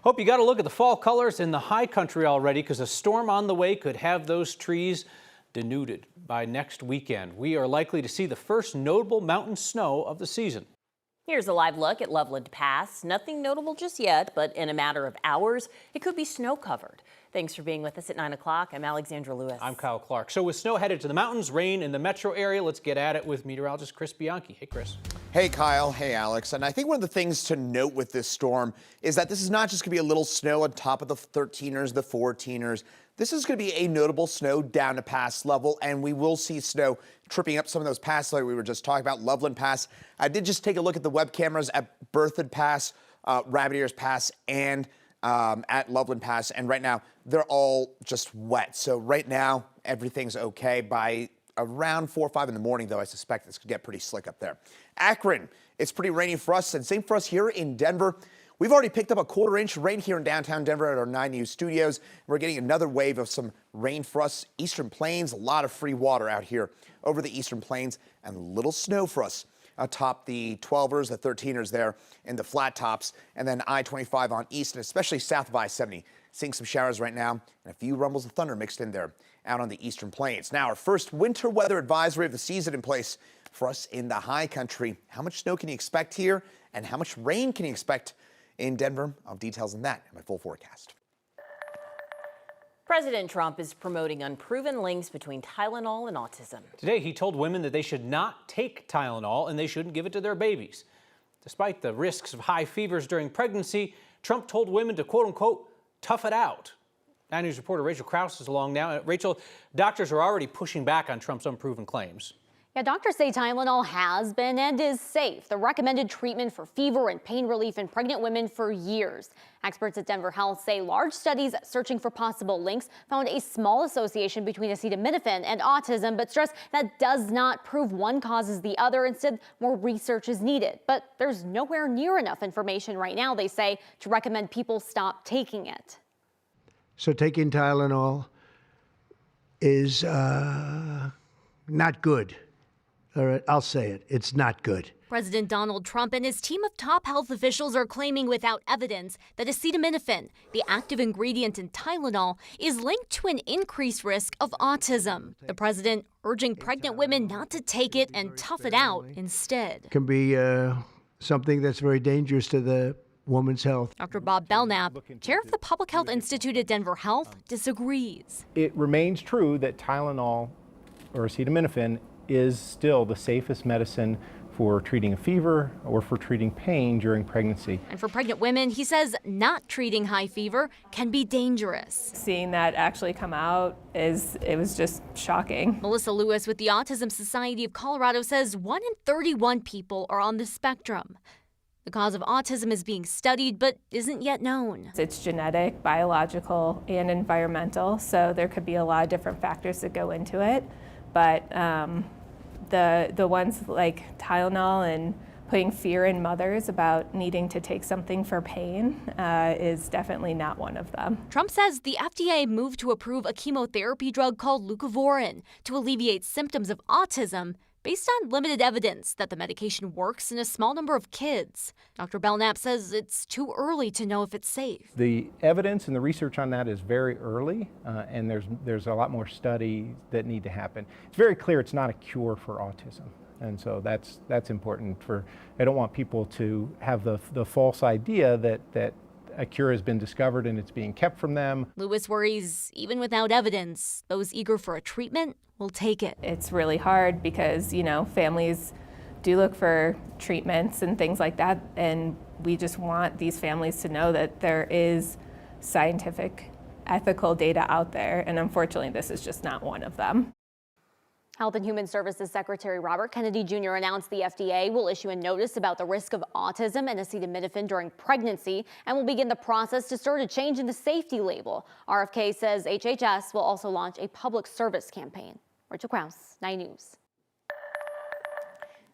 Hope you got a look at the fall colors in the high country already, because a storm on the way could have those trees denuded by next weekend. We are likely to see the first notable mountain snow of the season. Here's a live look at Loveland Pass. Nothing notable just yet, but in a matter of hours, it could be snow covered. Thanks for being with us at 9 o'clock. I'm Alexandra Lewis. I'm Kyle Clark. So with snow headed to the mountains, rain in the metro area, let's get at it with meteorologist Chris Bianchi. Hey, Chris. Hey, Kyle. Hey, Alex. And I think one of the things to note with this storm is that this is not just going to be a little snow on top of the 13ers, the 14ers. This is going to be a notable snow down to pass level, and we will see snow tripping up some of those passes like we were just talking about. Loveland Pass. I did just take a look at the web cameras at Berthoud Pass, Rabbit Ears Pass, and at Loveland Pass, and right now they're all just wet. So right now everything's okay. By around 4 or 5 in the morning, though, I suspect this could get pretty slick up there. Akron, it's pretty rainy for us, and same for us here in Denver. We've already picked up a quarter-inch rain here in downtown Denver at our 9 News studios. We're getting another wave of some rain for us. Eastern Plains, a lot of free water out here over the Eastern Plains, and a little snow for us atop the 12ers, the 13ers there in the flat tops, and then I-25 on east and especially south of I-70. Seeing some showers right now and a few rumbles of thunder mixed in there out on the Eastern Plains. Now, our first winter weather advisory of the season in place for us in the high country. How much snow can you expect here, and how much rain can you expect in Denver? I'll have details on that in my full forecast. President Trump is promoting unproven links between Tylenol and autism. Today, he told women that they should not take Tylenol and they shouldn't give it to their babies. Despite the risks of high fevers during pregnancy, Trump told women to, quote unquote, tough it out. 9 News reporter Rachel Krause is along now. Rachel, doctors are already pushing back on Trump's unproven claims. Yeah, doctors say Tylenol has been and is safe, the recommended treatment for fever and pain relief in pregnant women for years. Experts at Denver Health say large studies searching for possible links found a small association between acetaminophen and autism, but stress that does not prove one causes the other. Instead, more research is needed. But there's nowhere near enough information right now, they say, to recommend people stop taking it. So taking Tylenol is not good. All right, I'll say it. It's not good. President Donald Trump and his team of top health officials are claiming without evidence that acetaminophen, the active ingredient in Tylenol, is linked to an increased risk of autism. The president urging pregnant women not to take it and tough it out instead. It can be something that's very dangerous to the woman's health. Dr. Bob Belknap, chair of the Public Health Institute at Denver Health, disagrees. It remains true that Tylenol or acetaminophen is still the safest medicine for treating a fever or for treating pain during pregnancy. And for pregnant women, he says not treating high fever can be dangerous. Seeing that actually come out it was just shocking. Melissa Lewis with the Autism Society of Colorado says 1 in 31 people are on the spectrum. The cause of autism is being studied but isn't yet known. It's genetic, biological, and environmental, so there could be a lot of different factors that go into it. But the ones like Tylenol and putting fear in mothers about needing to take something for pain is definitely not one of them. Trump says the FDA moved to approve a chemotherapy drug called leucovorin to alleviate symptoms of autism based on limited evidence that the medication works in a small number of kids. Dr. Belknap says it's too early to know if it's safe. The evidence and the research on that is very early, and there's a lot more study that need to happen. It's very clear it's not a cure for autism, and so that's important. I don't want people to have the false idea that a cure has been discovered and it's being kept from them. Lewis worries even without evidence, those eager for a treatment will take it. It's really hard because, families do look for treatments and things like that, and we just want these families to know that there is scientific, ethical data out there, and unfortunately this is just not one of them. Health and Human Services Secretary Robert Kennedy Jr. announced the FDA will issue a notice about the risk of autism and acetaminophen during pregnancy and will begin the process to start a change in the safety label. RFK says HHS will also launch a public service campaign. Rachel Krause, 9 News.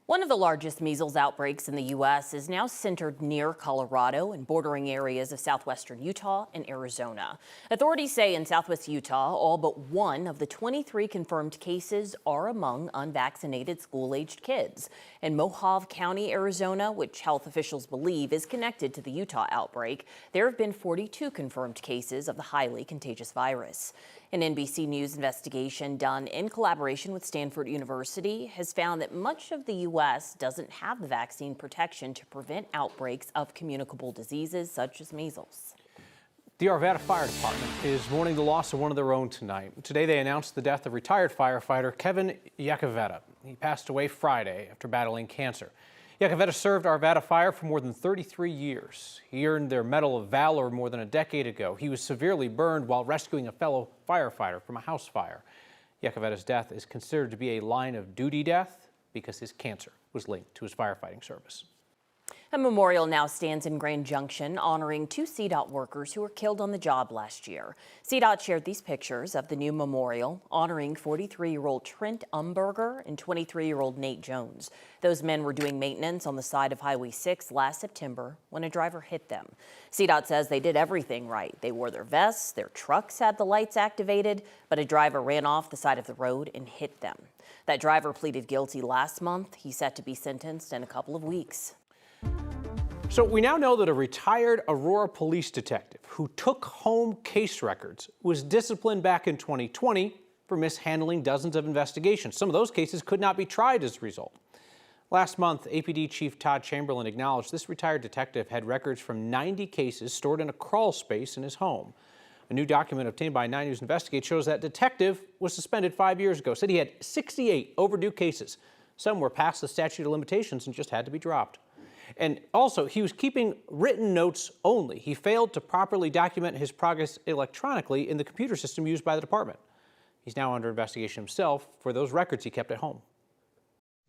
One of the largest measles outbreaks in the U.S. is now centered near Colorado and bordering areas of southwestern Utah and Arizona. Authorities say in southwest Utah, all but one of the 23 confirmed cases are among unvaccinated school-aged kids. In Mohave County, Arizona, which health officials believe is connected to the Utah outbreak, there have been 42 confirmed cases of the highly contagious virus. An NBC News investigation done in collaboration with Stanford University has found that much of the U.S. doesn't have the vaccine protection to prevent outbreaks of communicable diseases such as measles. The Arvada Fire Department is mourning the loss of one of their own tonight. Today they announced the death of retired firefighter Kevin Yakavetta. He passed away Friday after battling cancer. Yakavetta served Arvada Fire for more than 33 years. He earned their Medal of Valor more than a decade ago. He was severely burned while rescuing a fellow firefighter from a house fire. Yakavetta's death is considered to be a line of duty death because his cancer was linked to his firefighting service. A memorial now stands in Grand Junction honoring two CDOT workers who were killed on the job last year. CDOT shared these pictures of the new memorial honoring 43-year-old Trent Umberger and 23-year-old Nate Jones. Those men were doing maintenance on the side of Highway 6 last September when a driver hit them. CDOT says they did everything right. They wore their vests, their trucks had the lights activated, but a driver ran off the side of the road and hit them. That driver pleaded guilty last month. He's set to be sentenced in a couple of weeks. So we now know that a retired Aurora police detective who took home case records was disciplined back in 2020 for mishandling dozens of investigations. Some of those cases could not be tried as a result. Last month, APD Chief Todd Chamberlain acknowledged this retired detective had records from 90 cases stored in a crawl space in his home. A new document obtained by 9 News Investigate shows that detective was suspended 5 years ago, said he had 68 overdue cases. Some were past the statute of limitations and just had to be dropped. And also, he was keeping written notes only. He failed to properly document his progress electronically in the computer system used by the department. He's now under investigation himself for those records he kept at home.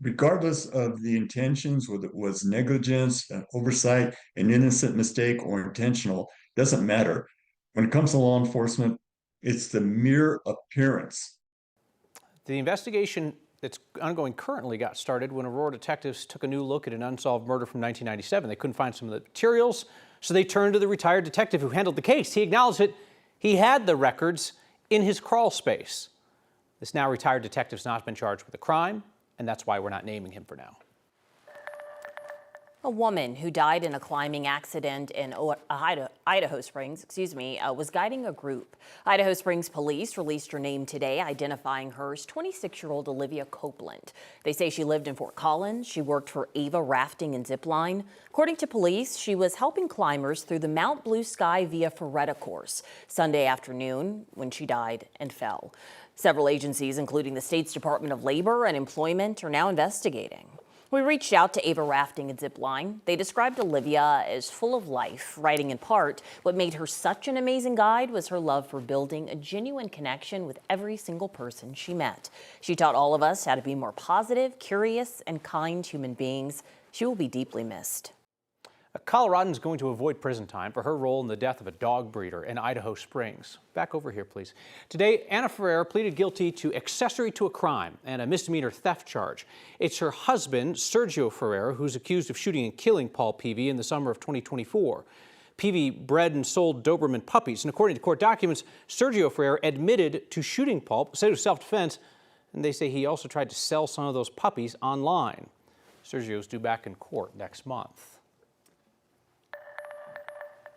Regardless of the intentions, whether it was negligence, an oversight, an innocent mistake, or intentional, doesn't matter. When it comes to law enforcement, it's the mere appearance. The investigation that's ongoing currently got started when Aurora detectives took a new look at an unsolved murder from 1997. They couldn't find some of the materials, so they turned to the retired detective who handled the case. He acknowledged that he had the records in his crawl space. This now retired detective has not been charged with a crime, and that's why we're not naming him for now. A woman who died in a climbing accident in Idaho Springs, was guiding a group. Idaho Springs police released her name today, identifying her as 26-year-old Olivia Copeland. They say she lived in Fort Collins. She worked for Ava Rafting and Zipline. According to police, she was helping climbers through the Mount Blue Sky Via Ferretta course Sunday afternoon when she died and fell. Several agencies, including the state's Department of Labor and Employment, are now investigating. We reached out to Ava Rafting and Zipline. They described Olivia as full of life, writing in part, what made her such an amazing guide was her love for building a genuine connection with every single person she met. She taught all of us how to be more positive, curious, and kind human beings. She will be deeply missed. A Coloradan is going to avoid prison time for her role in the death of a dog breeder in Idaho Springs. Back over here, please. Today, Anna Ferrer pleaded guilty to accessory to a crime and a misdemeanor theft charge. It's her husband, Sergio Ferrer, who's accused of shooting and killing Paul Peavy in the summer of 2024. Peavy bred and sold Doberman puppies, and according to court documents, Sergio Ferrer admitted to shooting Paul, said it was self-defense, and they say he also tried to sell some of those puppies online. Sergio's due back in court next month.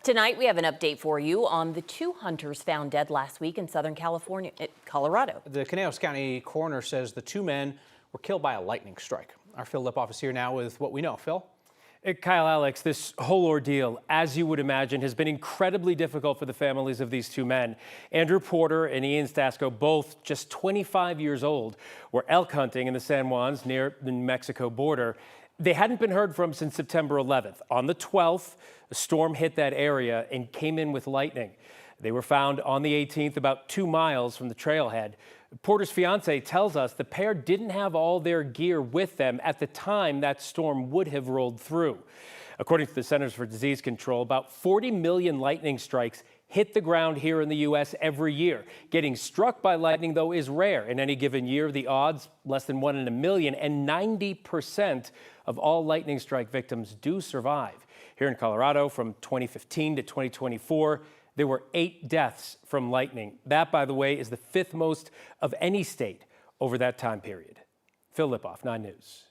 Tonight, we have an update for you on the two hunters found dead last week in Southern Colorado. The Conejos County coroner says the two men were killed by a lightning strike. Our Phil Lipoff is here now with what we know. Phil? Kyle, Alex, this whole ordeal, as you would imagine, has been incredibly difficult for the families of these two men. Andrew Porter and Ian Stasco, both just 25 years old, were elk hunting in the San Juans near the New Mexico border. They hadn't been heard from since September 11th. On the 12th, a storm hit that area and came in with lightning. They were found on the 18th, about 2 miles from the trailhead. Porter's fiance tells us the pair didn't have all their gear with them at the time that storm would have rolled through. According to the Centers for Disease Control, about 40 million lightning strikes hit the ground here in the U.S. every year. Getting struck by lightning, though, is rare. In any given year, the odds, less than 1 in a million, and 90% of all lightning strike victims do survive. Here in Colorado, from 2015 to 2024, there were 8 deaths from lightning. That, by the way, is the 5th most of any state over that time period. Phil Lipoff, 9 News.